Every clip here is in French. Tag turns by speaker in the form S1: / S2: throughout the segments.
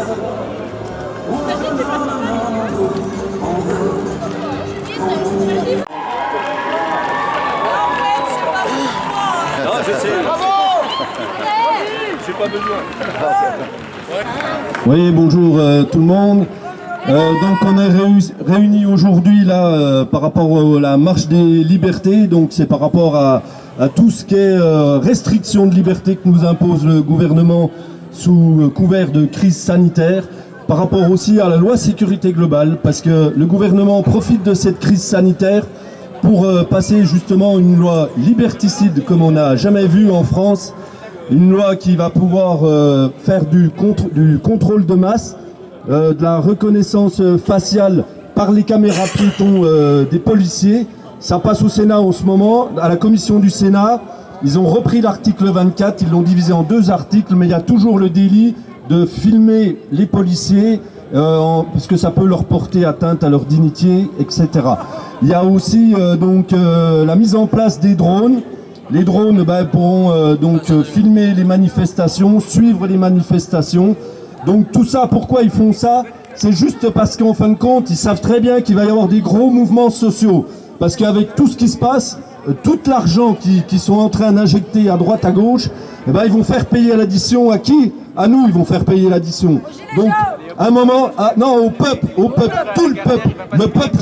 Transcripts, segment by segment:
S1: Non, je sais. Bravo. J'ai pas besoin.
S2: Oui, bonjour tout le monde. Donc on est réunis aujourd'hui là par rapport à la marche des libertés. Donc c'est par rapport à tout ce qui est restriction de liberté que nous impose le gouvernement sous couvert de crise sanitaire. Par rapport aussi à la loi sécurité globale, parce que le gouvernement profite de cette crise sanitaire pour passer justement une loi liberticide comme on n'a jamais vu en France. Une loi qui va pouvoir faire du contrôle de masse, de la reconnaissance faciale par les caméras piétons des policiers. Ça passe au Sénat en ce moment, à la commission du Sénat. Ils ont repris l'article 24, ils l'ont divisé en 2 articles, mais il y a toujours le délit de filmer les policiers, parce que ça peut leur porter atteinte à leur dignité, etc. Il y a aussi la mise en place des drones. Les drones pourront filmer les manifestations, suivre les manifestations. Donc tout ça, pourquoi ils font ça? C'est juste parce qu'en fin de compte, ils savent très bien qu'il va y avoir des gros mouvements sociaux. Parce qu'avec tout ce qui se passe, tout l'argent qu'ils sont en train d'injecter à droite, à gauche, ils vont faire payer l'addition à qui? À nous, ils vont faire payer l'addition. Donc, à un moment, au peuple, tout le peuple. Le peuple,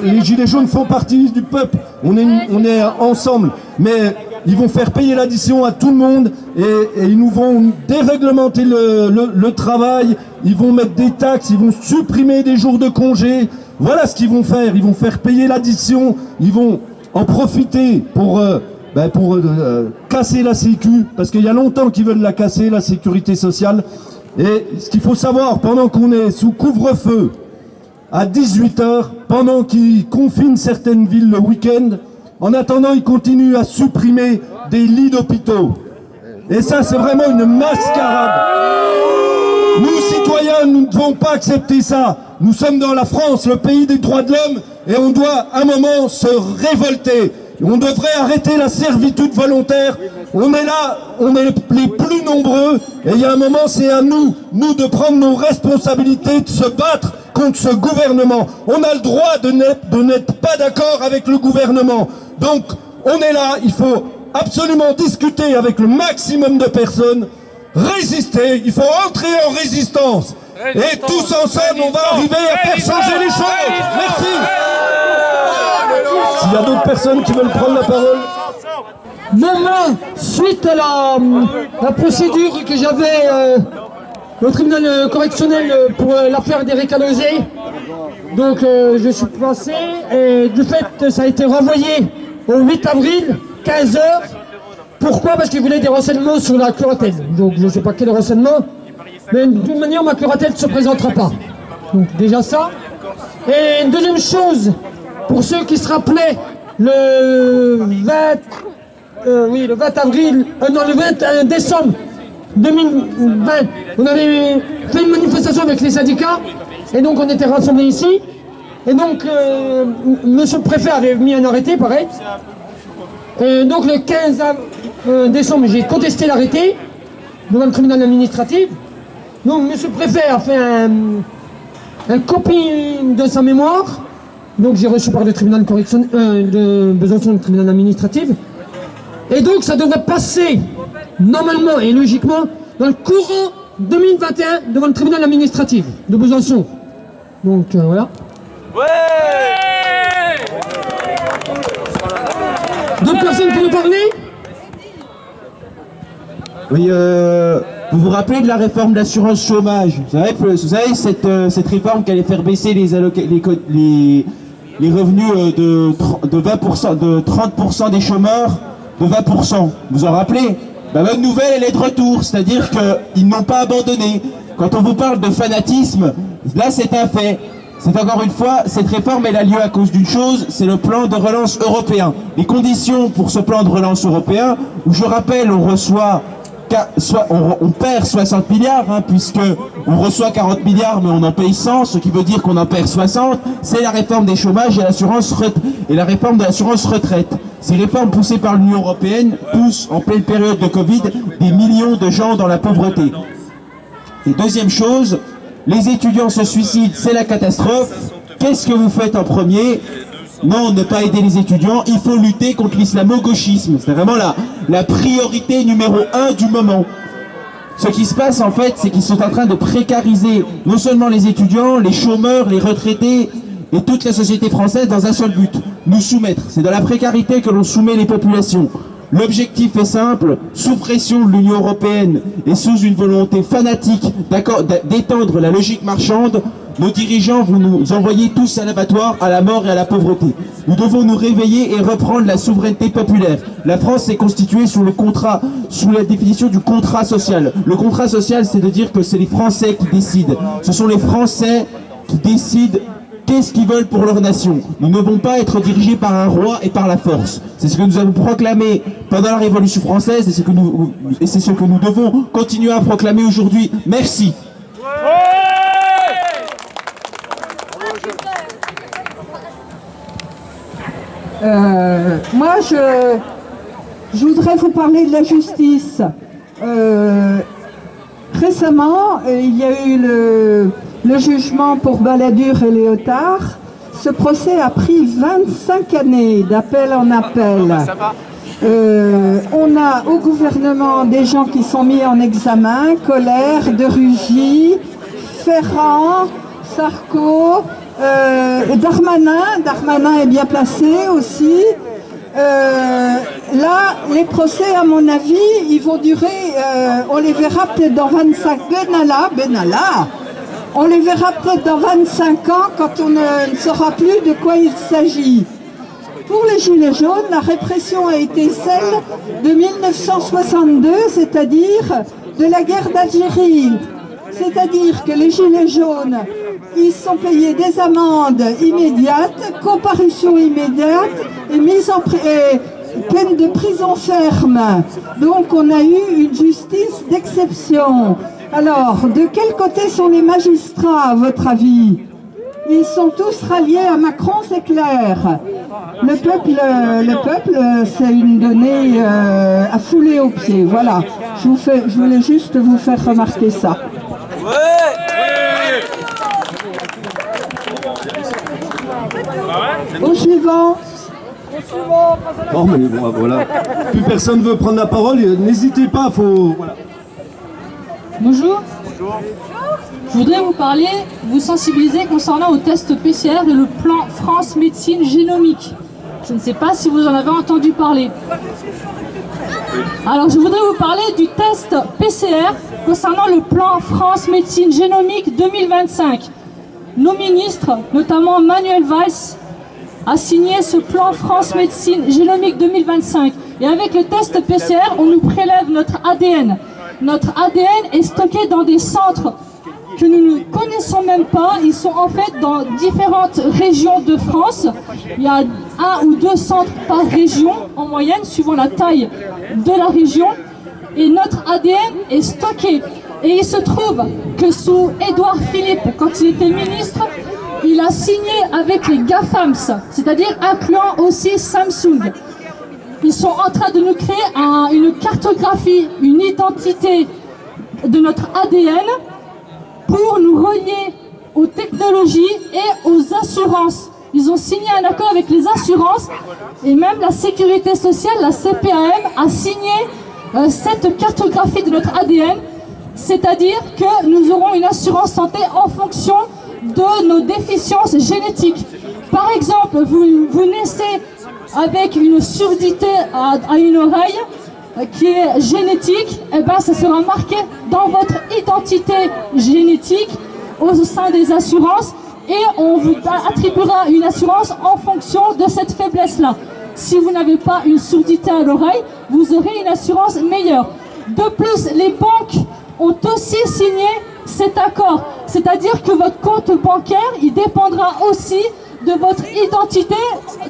S2: les gilets jaunes font partie du peuple. On est ensemble. Mais ils vont faire payer l'addition à tout le monde et ils nous vont déréglementer le travail. Ils vont mettre des taxes, ils vont supprimer des jours de congé. Voilà ce qu'ils vont faire. Ils vont faire payer l'addition. Ils vont en profiter pour casser la sécu, parce qu'il y a longtemps qu'ils veulent la casser, la sécurité sociale. Et ce qu'il faut savoir, pendant qu'on est sous couvre-feu à 18h, pendant qu'ils confinent certaines villes le week-end, en attendant ils continuent à supprimer des lits d'hôpitaux. Et ça, c'est vraiment une mascarade. Nous, citoyens, nous ne devons pas accepter ça. Nous sommes dans la France, le pays des droits de l'homme, et on doit à un moment se révolter. On devrait arrêter la servitude volontaire. On est là, on est les plus nombreux, et il y a un moment, c'est à nous de prendre nos responsabilités, de se battre contre ce gouvernement. On a le droit de n'être pas d'accord avec le gouvernement. Donc, on est là, il faut absolument discuter avec le maximum de personnes, résister, il faut entrer en résistance. Et tous ensemble, on va arriver à faire changer les choses. Merci. S'il y a d'autres personnes qui veulent prendre la parole.
S3: Demain, suite à la procédure que j'avais au tribunal correctionnel pour l'affaire d'Eric Alauzet, donc je suis passé et du fait ça a été renvoyé au 8 avril, 15h. Pourquoi? Parce qu'il voulait des renseignements sur la curatelle. Donc je ne sais pas quel renseignement, mais d'une manière ma curatelle ne se présentera pas. Donc déjà ça. Et une deuxième chose, pour ceux qui se rappelaient, le 21 décembre 2020, on avait fait une manifestation avec les syndicats, et donc on était rassemblés ici, et donc monsieur le préfet avait mis un arrêté, pareil. Et donc le 15 décembre, j'ai contesté l'arrêté devant le tribunal administratif. Donc monsieur le préfet a fait un copie de sa mémoire. Donc j'ai reçu par le tribunal de Besançon, le tribunal administratif. Et donc ça devrait passer normalement et logiquement dans le courant 2021 devant le tribunal administratif de Besançon. Donc voilà.
S1: Ouais.
S3: D'autres personnes pour nous parler?
S4: Oui, vous vous rappelez de la réforme de l'assurance chômage? Vous savez cette réforme qui allait faire baisser les revenus de 20%, de 30% des chômeurs de 20%. Vous vous en rappelez? La bonne nouvelle, elle est de retour, c'est-à-dire qu'ils n'ont pas abandonné. Quand on vous parle de fanatisme, là c'est un fait. C'est encore une fois, cette réforme elle a lieu à cause d'une chose, c'est le plan de relance européen. Les conditions pour ce plan de relance européen, où je rappelle, on perd 60 milliards, puisque on reçoit 40 milliards, mais on en paye 100, ce qui veut dire qu'on en perd 60. C'est la réforme des chômages et la réforme de l'assurance retraite. Ces réformes poussées par l'Union européenne poussent en pleine période de Covid des millions de gens dans la pauvreté. Et deuxième chose, les étudiants se suicident, c'est la catastrophe. Qu'est-ce que vous faites en premier? Non, ne pas aider les étudiants, il faut lutter contre l'islamo-gauchisme. C'est vraiment la priorité numéro 1 du moment. Ce qui se passe en fait, c'est qu'ils sont en train de précariser non seulement les étudiants, les chômeurs, les retraités et toute la société française dans un seul but, nous soumettre. C'est dans la précarité que l'on soumet les populations. L'objectif est simple, sous pression de l'Union européenne et sous une volonté fanatique d'étendre la logique marchande, nos dirigeants vont nous envoyer tous à l'abattoir, à la mort et à la pauvreté. Nous devons nous réveiller et reprendre la souveraineté populaire. La France s'est constituée sous la définition du contrat social. Le contrat social, c'est de dire que c'est les Français qui décident. Ce sont les Français qui décident qu'est-ce qu'ils veulent pour leur nation. Nous ne devons pas être dirigés par un roi et par la force. C'est ce que nous avons proclamé pendant la Révolution française et c'est ce que nous devons continuer à proclamer aujourd'hui. Merci.
S1: Moi, je voudrais vous parler de la justice. Récemment, il y a eu le jugement pour Balladur et Léotard. Ce procès a pris 25 années d'appel en appel. On a au gouvernement des gens qui sont mis en examen, Colère, De Rugy, Ferrand, Sarko, Darmanin est bien placé aussi. Là, les procès, à mon avis, ils vont durer, on les verra peut-être dans 25 Benalla, on les verra peut-être dans 25 ans quand on ne saura plus de quoi il s'agit. Pour les Gilets jaunes, la répression a été celle de 1962, c'est-à-dire de la guerre d'Algérie. C'est-à-dire que les Gilets jaunes, ils sont payés des amendes immédiates, comparution immédiate et peine de prison ferme. Donc on a eu une justice d'exception. Alors, de quel côté sont les magistrats, à votre avis? Ils sont tous ralliés à Macron, c'est clair. Le peuple, c'est une donnée à fouler aux pieds. Voilà, je voulais juste vous faire remarquer ça. Au suivant.
S2: Bon, mais voilà. Plus personne ne veut prendre la parole, n'hésitez pas, voilà.
S5: Bonjour. Je voudrais vous sensibiliser concernant au test PCR et le plan France Médecine Génomique. Je ne sais pas si vous en avez entendu parler. Alors je voudrais vous parler du test PCR concernant le plan France Médecine Génomique 2025. Nos ministres, notamment Manuel Valls, a signé ce plan France Médecine Génomique 2025. Et avec le test PCR, on nous prélève notre ADN. Notre ADN est stocké dans des centres que nous ne connaissons même pas. Ils sont en fait dans différentes régions de France. Il y a 1 ou 2 centres par région en moyenne, suivant la taille de la région. Et notre ADN est stocké. Et il se trouve que sous Édouard Philippe, quand il était ministre, il a signé avec les GAFAMS, c'est-à-dire incluant aussi Samsung. Ils sont en train de nous créer une cartographie, une identité de notre ADN pour nous relier aux technologies et aux assurances. Ils ont signé un accord avec les assurances et même la sécurité sociale, la CPAM, a signé cette cartographie de notre ADN, c'est-à-dire que nous aurons une assurance santé en fonction de nos déficiences génétiques. Par exemple, vous naissez avec une surdité à une oreille qui est génétique, et ben ça sera marqué dans votre identité génétique au sein des assurances et on vous attribuera une assurance en fonction de cette faiblesse-là. Si vous n'avez pas une surdité à l'oreille, vous aurez une assurance meilleure. De plus, les banques ont aussi signé cet accord, c'est-à-dire que votre compte bancaire, il dépendra aussi de votre identité,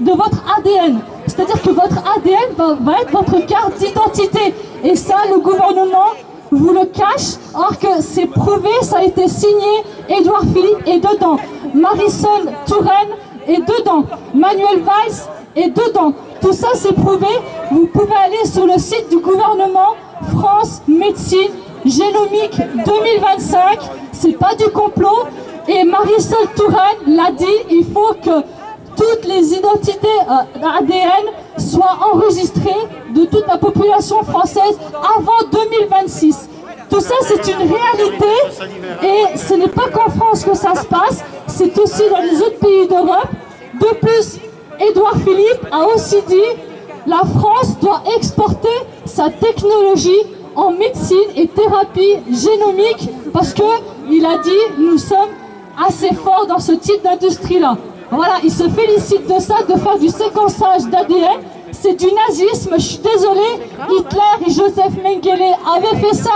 S5: de votre ADN. C'est-à-dire que votre ADN va être votre carte d'identité. Et ça, le gouvernement vous le cache, alors que c'est prouvé, ça a été signé, Édouard Philippe est dedans, Marisol Touraine est dedans, Manuel Valls est dedans. Tout ça, c'est prouvé. Vous pouvez aller sur le site du gouvernement France Médecine génomique 2025, c'est pas du complot. Et Marisol Touraine l'a dit, il faut que toutes les identités ADN soient enregistrées de toute la population française avant 2026. Tout ça, c'est une réalité et ce n'est pas qu'en France que ça se passe, c'est aussi dans les autres pays d'Europe. De plus, Édouard Philippe a aussi dit la France doit exporter sa technologie en médecine et thérapie génomique parce qu'il a dit nous sommes assez forts dans ce type d'industrie-là. Voilà, il se félicite de ça, de faire du séquençage d'ADN. C'est du nazisme, je suis désolée. Hitler et Joseph Mengele avaient fait ça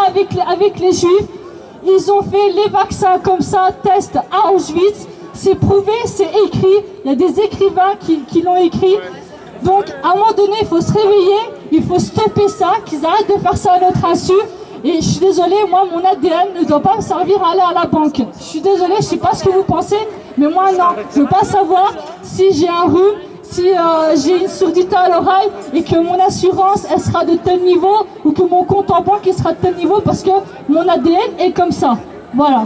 S5: avec les Juifs. Ils ont fait les vaccins comme ça, test à Auschwitz. C'est prouvé, c'est écrit. Il y a des écrivains qui l'ont écrit. Donc, à un moment donné, il faut se réveiller, il faut stopper ça, qu'ils arrêtent de faire ça à notre insu. Et je suis désolée, moi, mon ADN ne doit pas me servir à aller à la banque. Je suis désolée, je ne sais pas ce que vous pensez, mais moi, non. Je ne veux pas savoir si j'ai un rhume, si j'ai une surdité à l'oreille et que mon assurance, elle sera de tel niveau ou que mon compte en banque, il sera de tel niveau parce que mon ADN est comme ça. Voilà.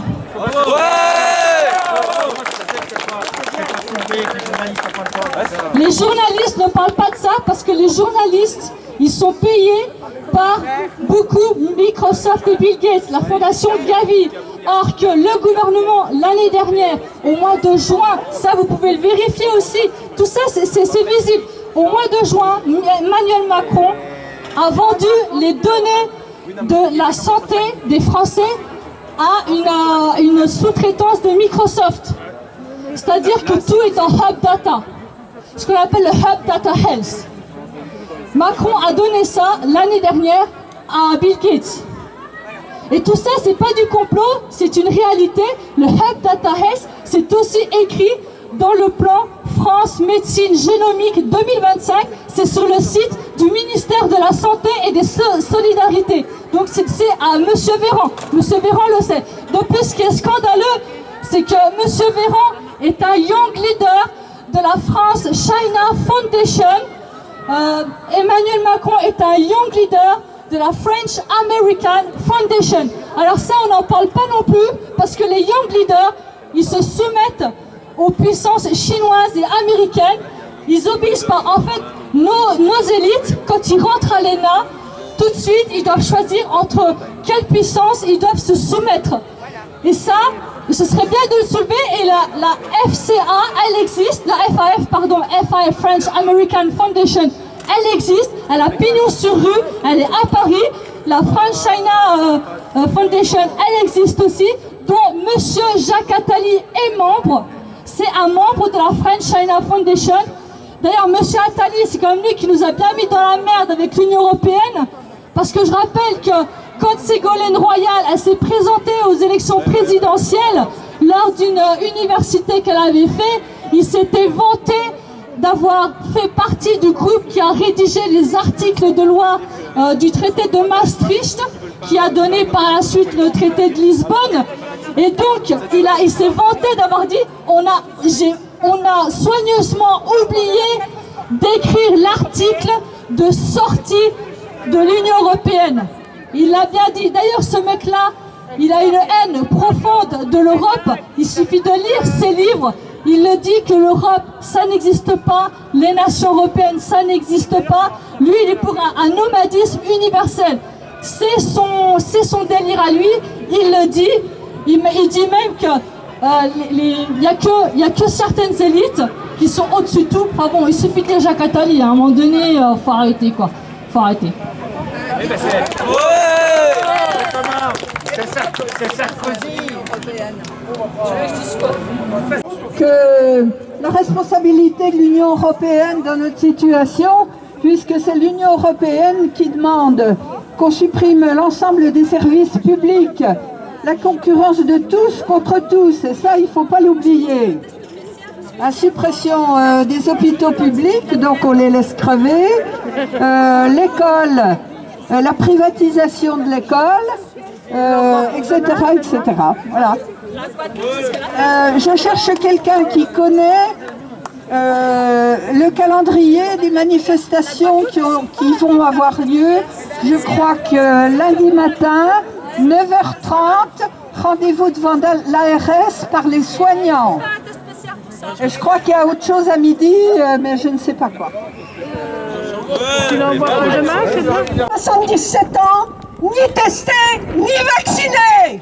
S5: Les journalistes ne parlent pas de ça parce que les journalistes, ils sont payés par beaucoup Microsoft et Bill Gates, la fondation Gavi. Or que le gouvernement, l'année dernière, au mois de juin, ça vous pouvez le vérifier aussi, tout ça c'est visible. Au mois de juin, Emmanuel Macron a vendu les données de la santé des Français à une sous-traitance de Microsoft. C'est-à-dire que tout est en Hub Data, ce qu'on appelle le Hub Data Health. Macron a donné ça l'année dernière à Bill Gates. Et tout ça, c'est pas du complot, c'est une réalité. Le Hub Data Health, c'est aussi écrit dans le plan France Médecine Génomique 2025. C'est sur le site du ministère de la Santé et des Solidarités. Donc c'est à M. Véran. M. Véran le sait. De plus, ce qui est scandaleux, c'est que M. Véran est un young leader de la France China Foundation. Emmanuel Macron est un young leader de la French American Foundation. Alors ça, on n'en parle pas non plus, parce que les young leaders, ils se soumettent aux puissances chinoises et américaines. Ils obéissent pas. En fait, nos élites, quand ils rentrent à l'ENA, tout de suite, ils doivent choisir entre quelle puissance ils doivent se soumettre. Et ça, ce serait bien de le soulever. Et la FCA, elle existe, la FAF, pardon, FAF, French American Foundation, elle existe, elle a pignon sur rue, elle est à Paris. La French China Foundation, elle existe aussi, dont Monsieur Jacques Attali est membre. C'est un membre de la French China Foundation. D'ailleurs, Monsieur Attali, c'est quand même lui qui nous a bien mis dans la merde avec l'Union Européenne. Parce que je rappelle que quand Ségolène Royal, elle s'est présentée aux élections présidentielles lors d'une université qu'elle avait fait, il s'était vanté d'avoir fait partie du groupe qui a rédigé les articles de loi du traité de Maastricht, qui a donné par la suite le traité de Lisbonne. Et donc, il s'est vanté d'avoir dit on a soigneusement oublié d'écrire l'article de sortie de l'Union Européenne. Il l'a bien dit. D'ailleurs, ce mec-là, il a une haine profonde de l'Europe. Il suffit de lire ses livres. Il le dit que l'Europe, ça n'existe pas. Les nations européennes, ça n'existe pas. Lui, il est pour un nomadisme universel. C'est son délire à lui. Il le dit. Il dit même qu'il n'y a que certaines élites qui sont au-dessus de tout. Enfin bon, il suffit de lire Jacques Attali. À un moment donné, faut arrêter quoi. Faut arrêter.
S6: C'est Sarkozy.
S1: Que la responsabilité de l'Union européenne dans notre situation, puisque c'est l'Union européenne qui demande qu'on supprime l'ensemble des services publics, la concurrence de tous contre tous, et ça il ne faut pas l'oublier. La suppression des hôpitaux publics, donc on les laisse crever, l'école, la privatisation de l'école, etc., etc. Voilà. Je cherche quelqu'un qui connaît le calendrier des manifestations qui vont avoir lieu. Je crois que lundi matin, 9h30, rendez-vous devant l'ARS par les soignants. Et je crois qu'il y a autre chose à midi, mais je ne sais pas quoi.
S6: Tu l'envoies demain, c'est bon?
S1: 77 ans, ni testé, ni vacciné.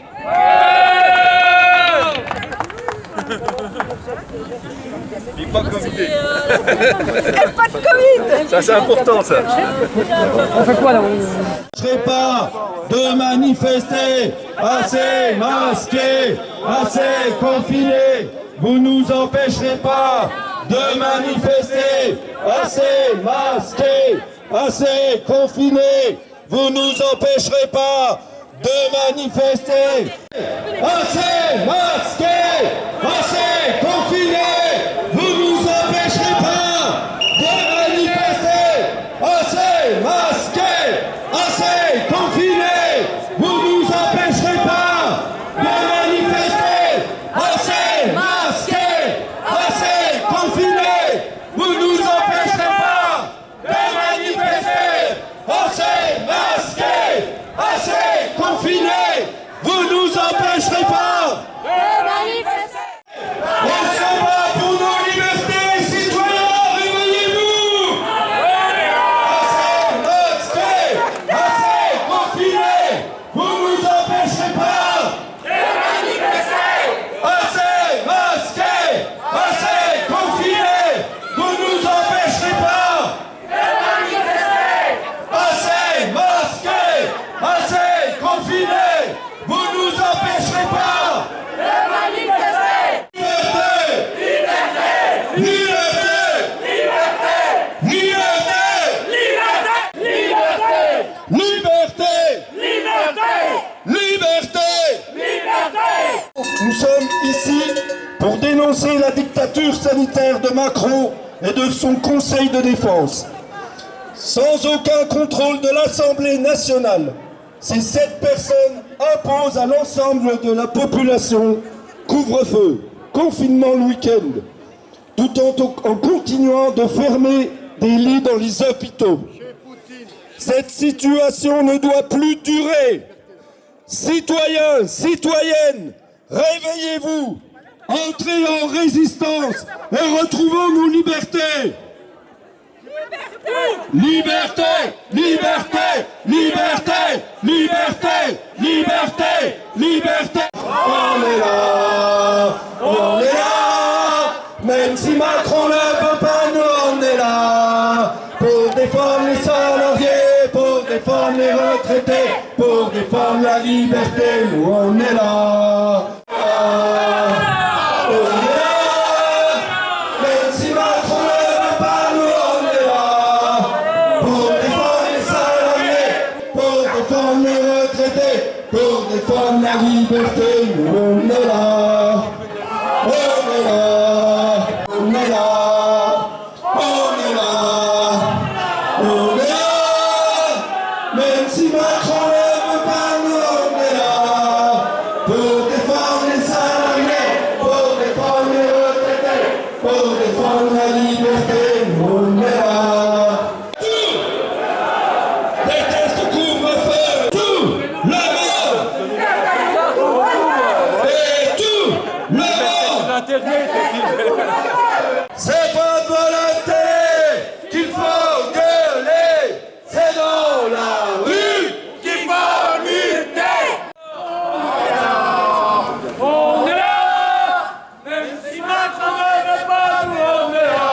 S7: Pas Covid.
S6: Pas de Covid.
S7: Ça c'est important ça.
S3: On fait quoi là?
S2: Je ne pas de manifester, assez masqués, assez confinés. Vous nous empêcherez pas de manifester, assez masqués, assez confinés. Vous nous empêcherez pas de manifester, assez masqués, assez confinés. Vous nous empêcherez pas de manifester, assez masqués, assez confinés. Vous nous empêcherez pas de manifester, assez masqués, assez confinés. Vous nous empêcherez pas de manifester, assez masqués, assez confinés. Vous nous empêcherez pas de manifester. On se bat pour nos libertés, citoyens, réveillez-vous. Assez masqués, assez confinés. Vous nous empêcherez pas de manifester. Assez masqués, assez confinés. Vous nous empêcherez pas de manifester. Assez masqués, assez confinés. Vous nous empêcherez pas de manifester. Liberté, liberté, liberté, liberté, liberté, liberté. Nous sommes ici pour dénoncer la dictature sanitaire de Macron et de son Conseil de défense. Sans aucun contrôle de l'Assemblée nationale, ces 7 personnes imposent à l'ensemble de la population couvre-feu, confinement le week-end, tout en continuant de fermer des lits dans les hôpitaux. Cette situation ne doit plus durer. Citoyens, citoyennes, réveillez-vous, entrez en résistance et retrouvons nos libertés. Liberté, liberté, liberté, liberté, liberté, liberté. On est là, on est là. Même si Macron ne veut pas, nous on est là. Pour défendre les salariés, pour défendre les retraités, pour défendre la liberté, nous on est là. On est là. Même si Macron ne veut pas, nous on est là. Pour défendre les salariés, pour défendre les retraités, pour défendre la liberté, nous on est là. On est là. On est là. On est là. On est là. Même si Macron ne veut pas, nous on est là. Pour défendre les salariés, pour défendre les retraités, pour défendre la liberté, nous on est là. Tout déteste couvre-feu, tout le monde. Et tout le monde. C'est pas de volonté qu'il faut gueuler, c'est dans la rue qu'il faut lutter.
S7: On est là, même si Macron ne veut pas, nous on est là.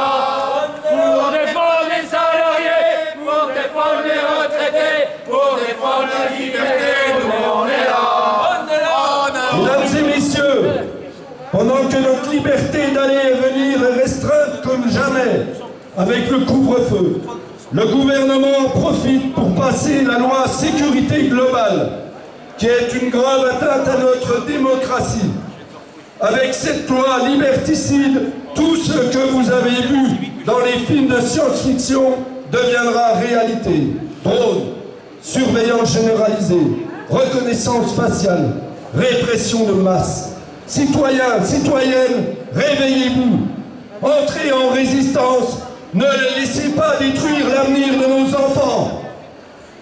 S7: Pour défendre les salariés, pour défendre les retraités, pour défendre la liberté, nous on est là. On est là,
S2: Mesdames et messieurs, pendant que notre liberté d'aller et venir est restreinte comme jamais avec le couvre-feu, le gouvernement en profite pour passer la loi sécurité globale, qui est une grave atteinte à notre démocratie. Avec cette loi liberticide, tout ce que vous avez vu dans les films de science-fiction deviendra réalité. Drones, surveillance généralisée, reconnaissance faciale, répression de masse. Citoyens, citoyennes, réveillez-vous. Entrez en résistance. Ne laissez pas détruire l'avenir de nos enfants.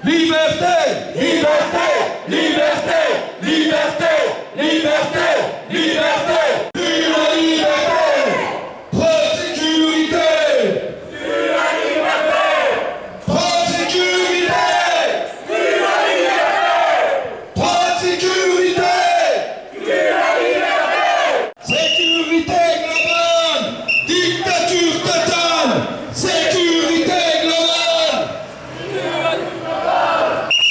S7: Liberté, liberté, liberté, liberté, liberté, liberté. Plus la liberté, trop de sécurité. Plus la liberté, trop de sécurité. Plus la liberté, trop de sécurité. Plus la liberté. Sécurité globale, dictature totale. Sécurité globale.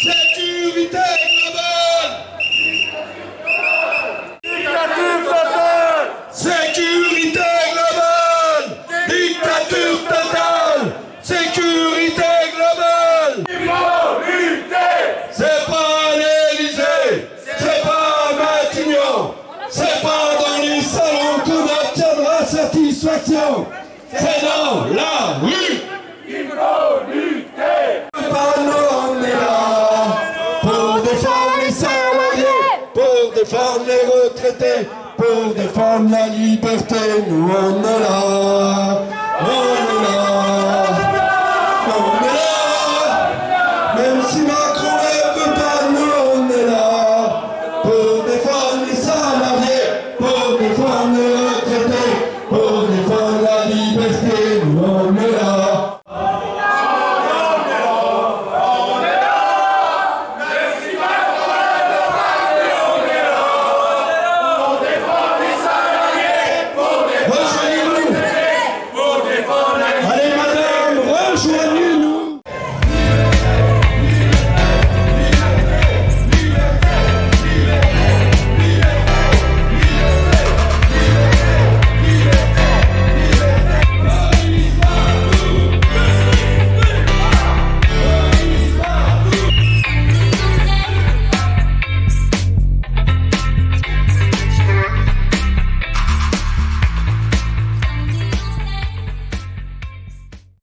S7: Sécurité globale. Dictature totale. Sécurité globale. Dictature totale. Sécurité globale. Il faut lutter. C'est pas à l'Élysée. C'est pas à Matignon. C'est pas dans les salons qu'on obtiendra satisfaction. C'est dans la rue. Il faut lutter. Pas nous, on est là pour défendre les salariés, pour défendre les retraités, pour défendre la liberté. Nous, on est là. On est là. On est là. Même si Macron ne veut pas, nous, on est là pour défendre les salariés, pour défendre les retraités, pour défendre la liberté.